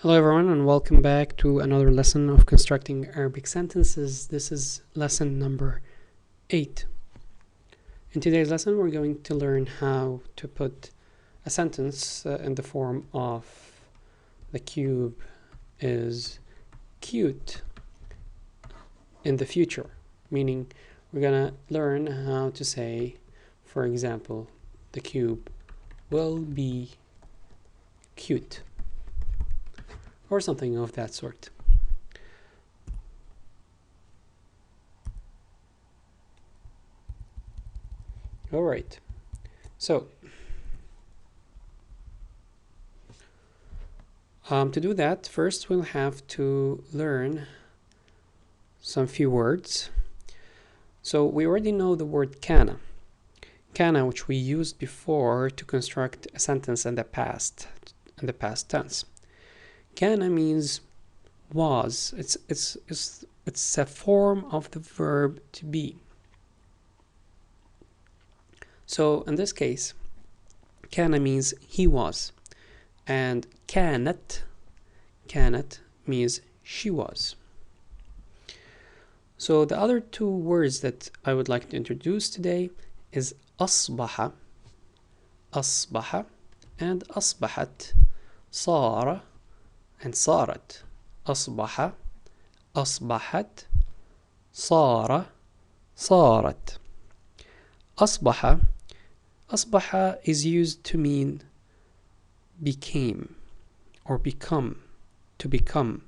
Hello everyone and welcome back to another lesson of constructing Arabic sentences. This is lesson number 8. In today's lesson we're going to learn how to put a sentence in the form of the cube is cute in the future, meaning we're gonna learn how to say, for example, the cube will be cute, or something of that sort. All right, so to do that, first we'll have to learn some few words. So we already know the word kana, which we used before to construct a sentence in the past tense. Kana means was. It's a form of the verb to be. So in this case, kana means he was, and kanat means she was. So the other two words that I would like to introduce today is asbaha and asbahat, sara and sarat. أصبح أصبحت صار صارت. أصبح is used to mean became or become, to become,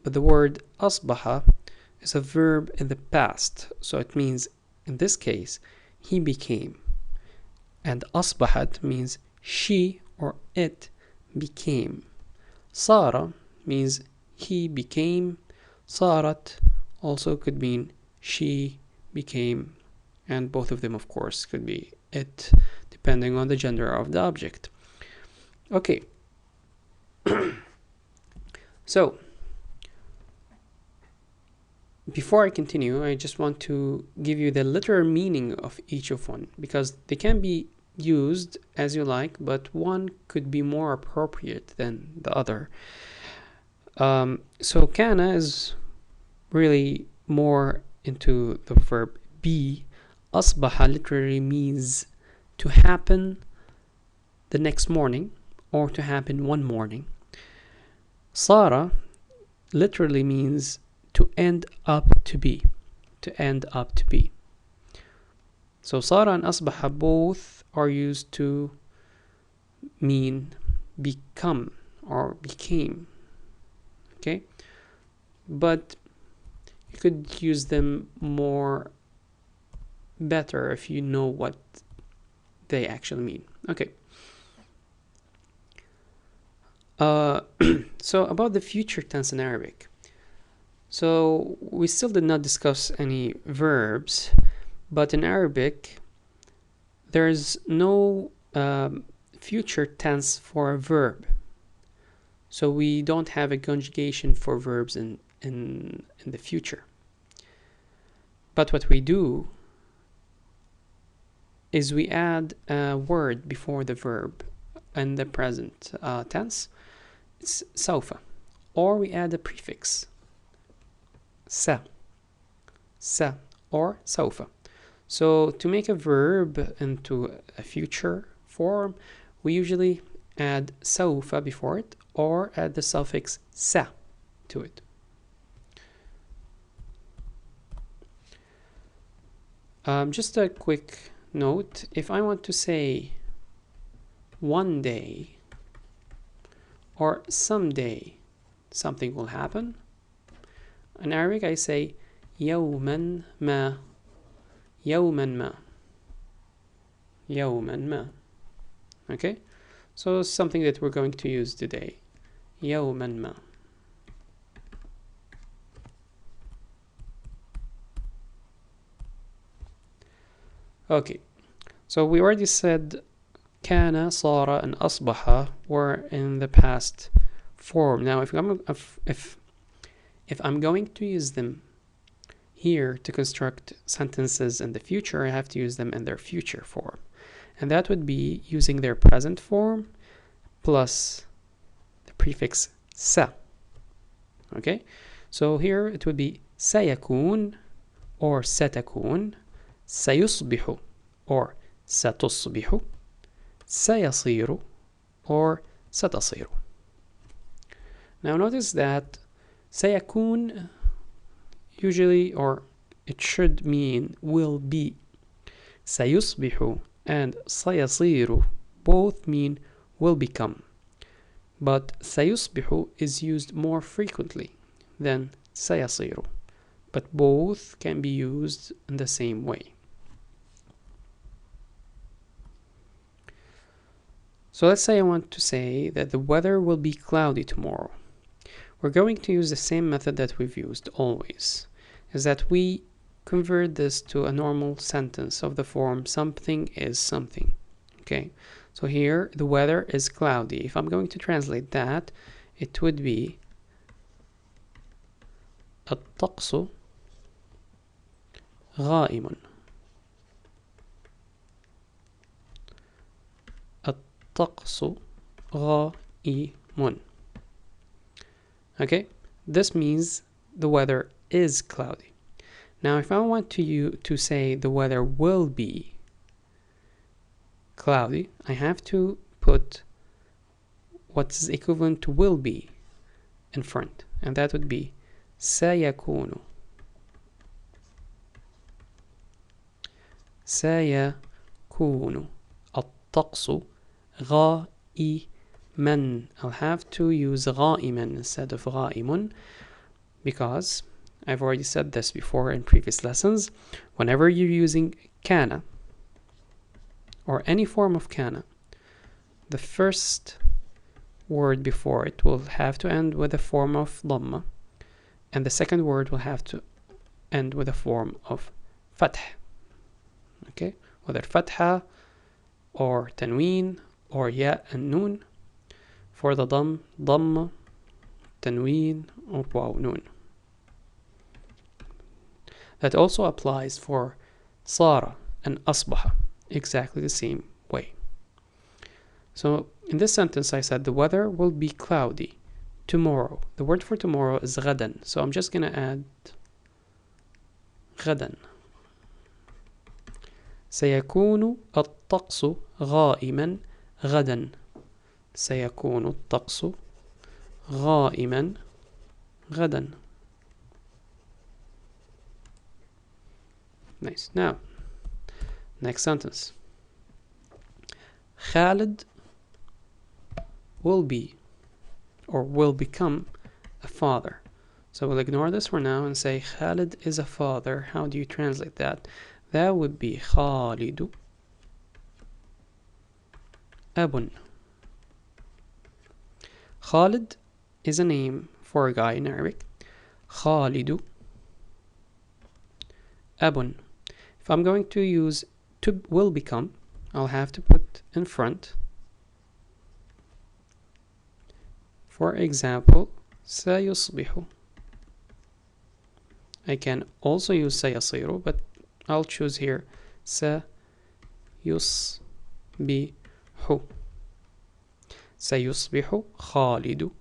but the word أصبح is a verb in the past, so it means in this case he became, and أصبحت means she or it became. صار means he became. صارت also could mean she became, and both of them of course could be it, depending on the gender of the object. Okay. So before I continue, I just want to give you the literal meaning of each of one, because they can be used as you like, but one could be more appropriate than the other. So kana is really more into the verb be. Asbaha literally means to happen the next morning, or to happen one morning. Sara literally means to end up to be, So Sara and asbaha both are used to mean become or became. Okay, but you could use them more better if you know what they actually mean. Okay. So about the future tense in Arabic. So we still did not discuss any verbs, but in Arabic there's no future tense for a verb. So we don't have a conjugation for verbs in the future. But what we do is we add a word before the verb in the present tense. It's سوف, or we add a prefix س or سوف. So to make a verb into a future form, we usually add سوف before it, or add the suffix sa to it. Just a quick note, if I want to say one day or someday something will happen, in Arabic I say يوما ما, okay, so something that we're going to use today, يوما ما. Okay, so we already said kana, sara, and asbaha were in the past form. Now if I'm going to use them here to construct sentences in the future, I have to use them in their future form, and that would be using their present form plus the prefix sa. Okay, so here it would be سيكون or ستكون, سيصبح or ستصبح, سيصير or ستصير. Now notice that سيكون usually, or it should mean, will be. سيصبح and سيصير both mean will become, but سيصبح is used more frequently than سيصير, but both can be used in the same way. So let's say I want to say that the weather will be cloudy tomorrow. We're going to use the same method that we've used always, is that we convert this to a normal sentence of the form something is something. Okay, so here the weather is cloudy. If I'm going to translate that, it would be الطقس غائم. الطقس غائم. Okay, this means the weather is cloudy. Now if I want to say the weather will be cloudy, I have to put what's equivalent to will be in front, and that would be سيكون. سيكون الطقس غائما. I'll have to use غائما instead of غائم, because I've already said this before in previous lessons. Whenever you're using كان or any form of كان, the first word before it will have to end with a form of ضمة, and the second word will have to end with a form of فتح. Okay, whether فتحة or تنوين or ياء and نون. For the ضمة, تنوين, or واو نون. That also applies for صار and أصبح, exactly the same way. So in this sentence I said the weather will be cloudy tomorrow. The word for tomorrow is غدا, so I'm just gonna add غدا. سيكون الطقس غائما غدا. سيكون الطقس غائما غدا. Nice. Now, next sentence. Khalid will be or will become a father. So we'll ignore this for now and say Khalid is a father. How do you translate that? That would be خالد أب. Khalid is a name for a guy in Arabic. خالد أب. If I'm going to use to will become, I'll have to put in front. For example, سيصبح. I can also use سيصير, but I'll choose here سيصبح. سيصبح خالد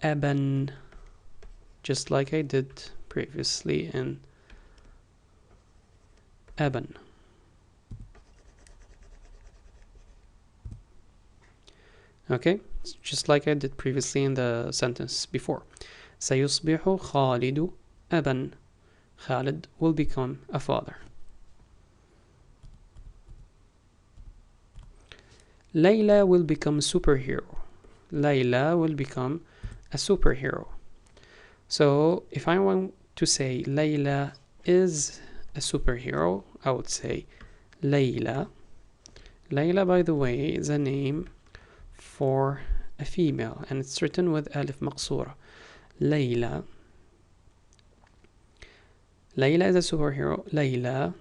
أبا, just like I did previously in أبا. Okay, just like I did previously in the sentence before. سيصبح خالد أبا. Khalid will become a father. Layla will become a superhero. Layla will become a superhero. So if I want to say Layla is a superhero, I would say Layla. Layla, by the way, is a name for a female, and it's written with alif maqsura. Layla. Layla is a superhero. Layla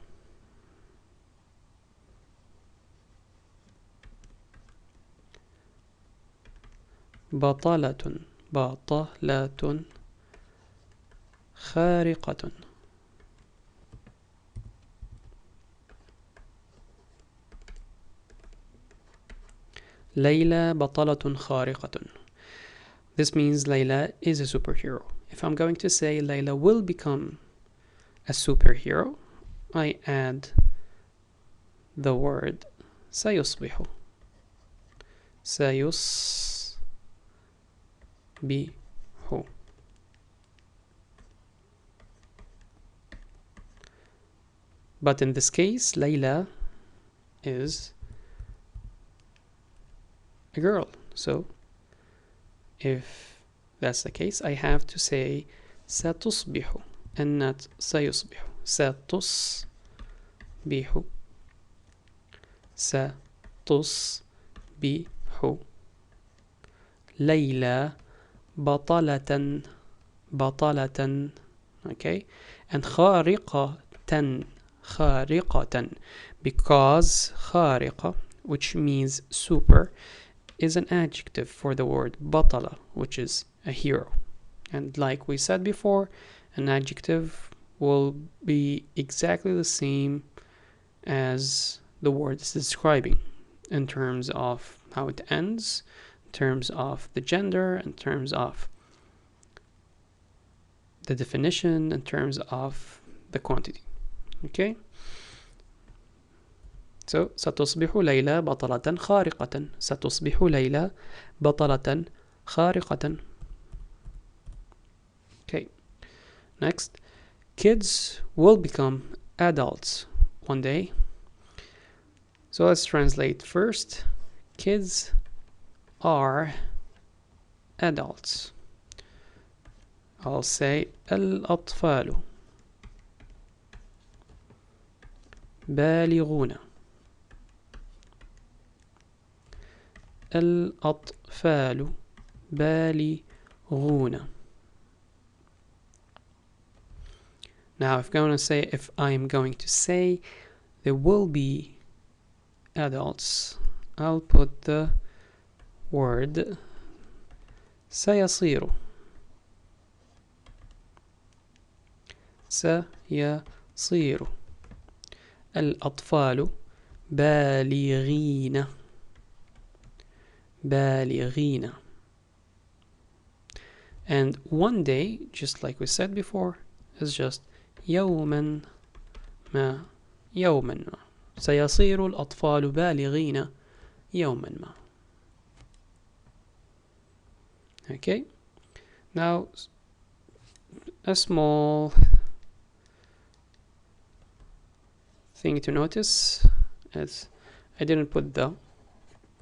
بطلة. بطلة خارقة. Layla بطلة خارقة. This means Layla is a superhero. If I'm going to say Layla will become a superhero, I add the word سيصبح. سيصبح. But in this case, Layla is a girl. So if that's the case, I have to say ستصبح and not سيصبح. ستصبح. ستصبح. ليلى بطلة. بطلة. Okay, and خارقة. خارقة, because خارقة, which means super, is an adjective for the word بطلة, which is a hero. And like we said before, an adjective will be exactly the same as the word it's describing in terms of how it ends, in terms of the gender, in terms of the definition, in terms of the quantity. Okay? So ستصبح ليلى بطلة خارقة. ستصبح ليلى بطلة خارقة. Okay. Next, kids will become adults one day. So let's translate first. Kids are adults. I'll say الأطفال بالغون. الأطفال بالغون. Now if I'm going to say there will be adults, I'll put the word سيصير. سيصير. الأطفال بالغين. بالغين. And one day, just like we said before, is just يوما ما. يوما ما. سيصير الأطفال بالغين يوما ما. Okay. Now, a small thing to notice is I didn't put the,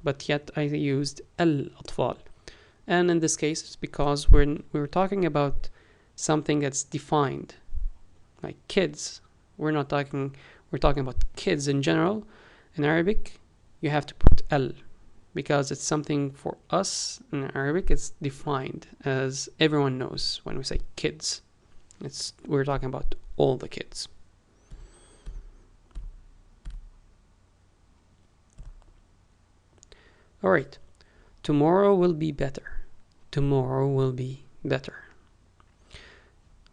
but yet I used الأطفال. And in this case, it's because we're talking about something that's defined, like kids. We're talking about kids in general. In Arabic, you have to put al, because it's something for us in Arabic. It's defined, as everyone knows when we say kids. We're talking about all the kids. All right. Tomorrow will be better. Tomorrow will be better.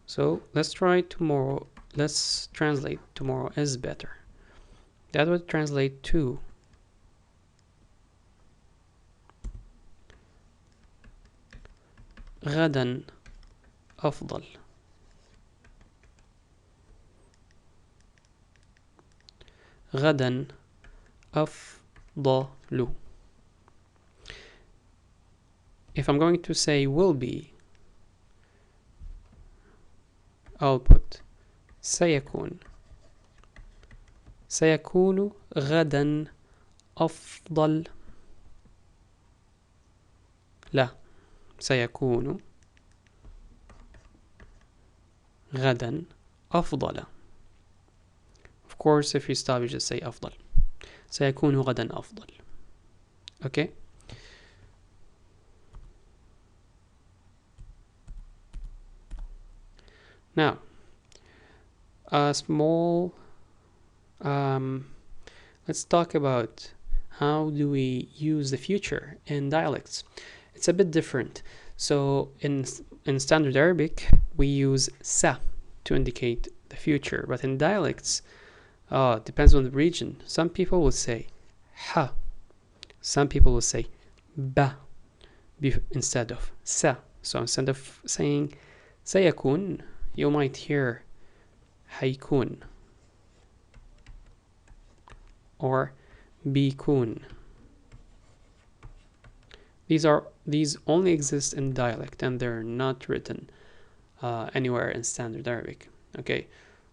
So let's try tomorrow. Let's translate tomorrow as better. That would translate to غدا أفضل. غدا أفضل. If I'm going to say will be, I'll put سيكون. سيكون غدا أفضل. لا، سيكون غدا أفضل. Of course, if you stop, you just say أفضل. سيكون غدا أفضل. Okay? Now, a small, let's talk about how do we use the future in dialects. It's a bit different. So in standard Arabic, we use sa to indicate the future, but in dialects, it depends on the region. Some people will say ha. Some people will say ba instead of sa. So instead of saying سيكون, you might hear حيكون or بيكون. These only exist in dialect and they're not written anywhere in standard Arabic. Okay,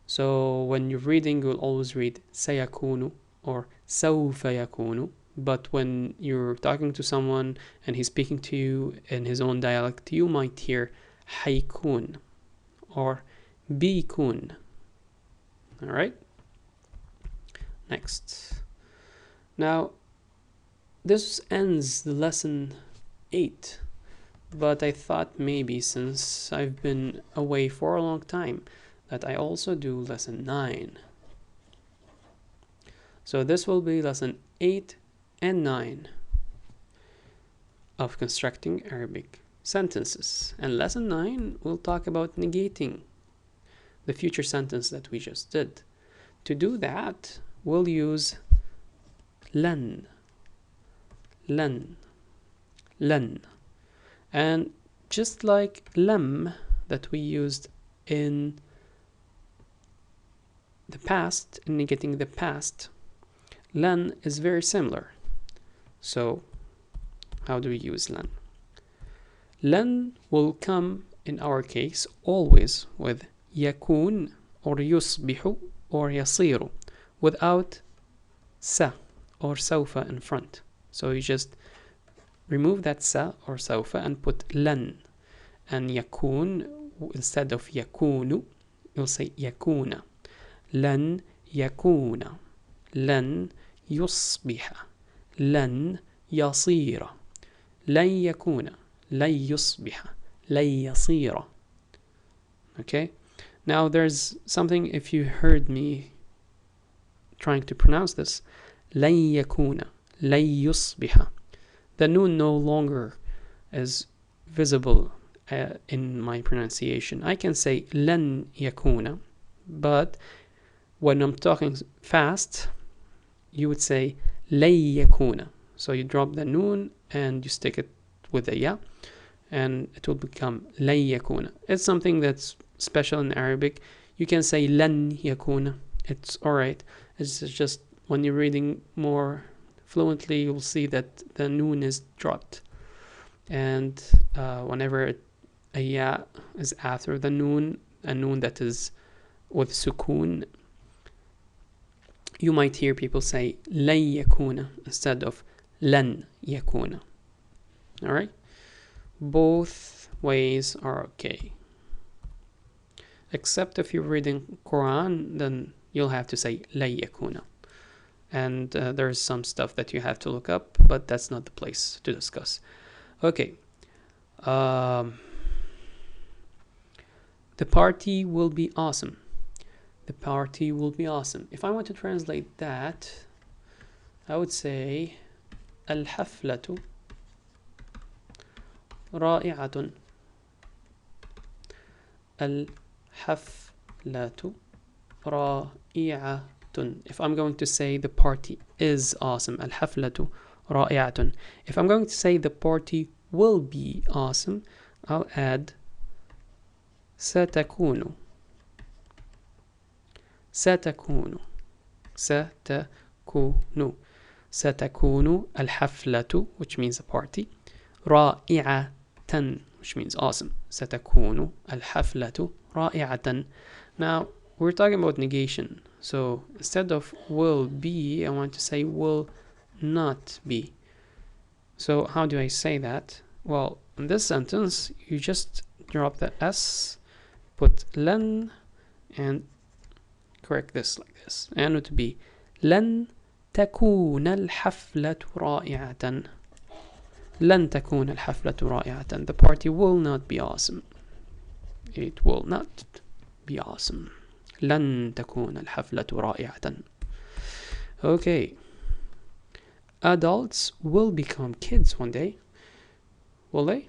so when you're reading, you'll always read سيكون or سوف يكون. But when you're talking to someone and he's speaking to you in his own dialect, you might hear حيكون or بيكون. All right. Next. Now, this ends the lesson 8, but I thought maybe since I've been away for a long time that I also do lesson 9. So this will be lesson 8 and 9 of constructing Arabic sentences. And lesson 9 will talk about negating the future sentence that we just did. To do that, we'll use لن, لن. And just like لم that we used in the past, in negating the past, لن is very similar. So how do we use لن? لن will come in our case always with يكون or يصبح or يصير without sa or سوف in front. So you just remove that sa or سوف and put لن. And يكون, instead of يكون, you'll say يكون. لن يكون, لن يصبح, لن يصير, لن يكون, لن يصبح, لن يصير. Okay, now there's something, if you heard me trying to pronounce this, لن يكون, لن يصبح, the noon no longer is visible in my pronunciation. I can say لن يكون, but when I'm talking fast, you would say لن يكون. So you drop the noon and you stick it with a ya, and it will become لن يكون. It's something that's special in Arabic. You can say لن يكون. It's alright. It's just when you're reading more fluently, you'll see that the noon is dropped. And whenever a ya is after the noon, a noon that is with sukun, you might hear people say لن يكون instead of لن يكون. Alright? Both ways are okay. Except if you're reading Quran, then you'll have to say لن يكون. And there's some stuff that you have to look up, but that's not the place to discuss. Okay. The party will be awesome. The party will be awesome. If I want to translate that, I would say الحفلة رائعة. الحفلة رائعة. If I'm going to say the party is awesome, الحفلة رائعة. If I'm going to say the party will be awesome, I'll add ستكون. ستكون. ستكون. ستكون الحفلة, which means a party, رائعة, which means awesome. ستكون الحفلة رائعة. Now, we're talking about negation. So, instead of will be, I want to say will not be. So, how do I say that? Well, in this sentence, you just drop the S, put لن, and correct this like this. And it would be لن تكون الحفلة رائعة. لن تكون الحفلة رائعة. The party will not be awesome. It will not be awesome. لن تكون الحفلة رائعة. Okay. Adults will become kids one day. Will they?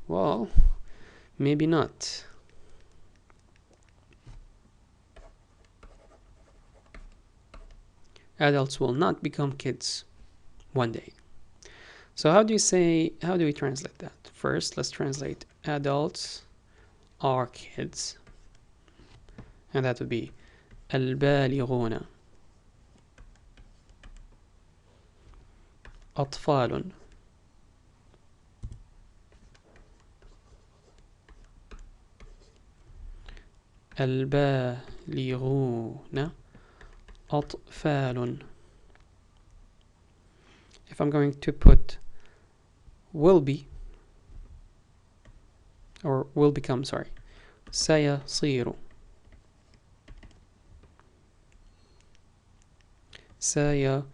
Well, maybe not. Adults will not become kids one day. So how do we translate that? First, let's translate adults are kids. And that would be البالغون أطفال. البالغون أطفال. If I'm going to put will be or will become, sorry, سيصير سيصير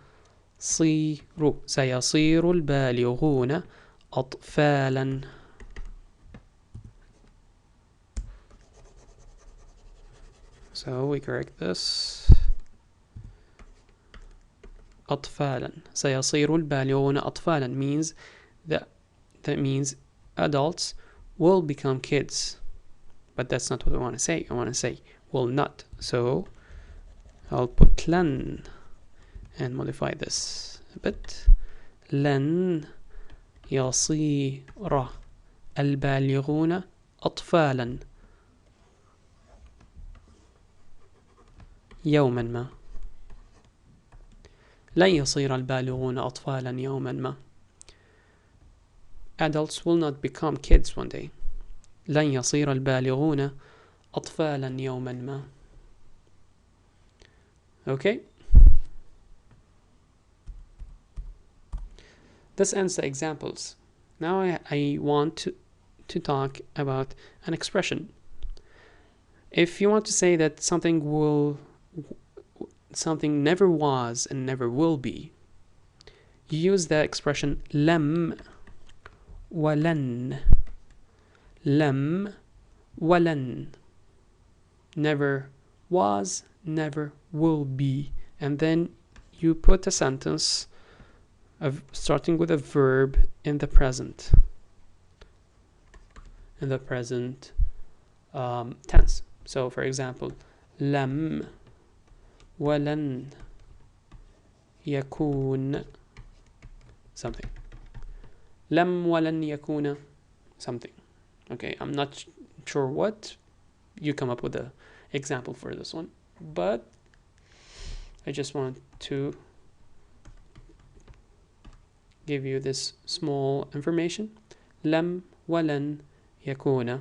البالغون أطفالا. So we correct this. أطفالا. سيصير البالغون أطفالا means that means adults will become kids. But that's not what I want to say. I want to say will not. So I'll put لن and modify this a bit. لن يصير البالغون أطفالا يوما ما. لن يصير البالغون أطفالا يوما ما. Adults will not become kids one day. لن يصير البالغون أطفالا يوما ما. Okay? This ends the examples. Now I want to talk about an expression. If you want to say that something never was and never will be, you use the expression لم ولن. لم ولن. Never was, never will be. And then you put a sentence starting with a verb in the present. In the present tense. So for example, لم ولن يكون something. لم ولن يكون something. Okay, I'm not sure what. You come up with an example for this one. But I just want to give you this small information. لم ولن يكون.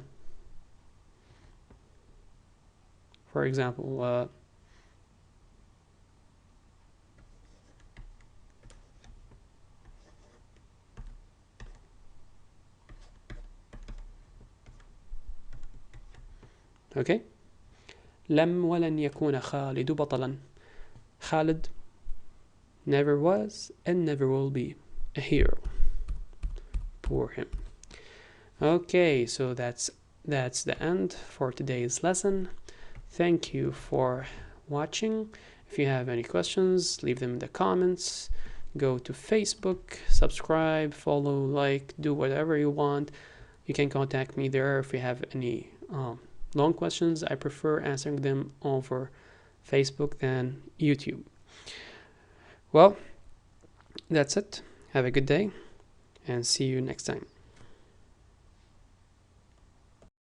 For example, okay. لم ولن يكون خالد بطلا. Khalid never was and never will be a hero. Poor him. Okay, so that's the end for today's lesson. Thank you for watching. If you have any questions, leave them in the comments. Go to Facebook, subscribe, follow, like, do whatever you want. You can contact me there if you have any long questions. I prefer answering them over Facebook than YouTube. Well, that's it. Have a good day and see you next time.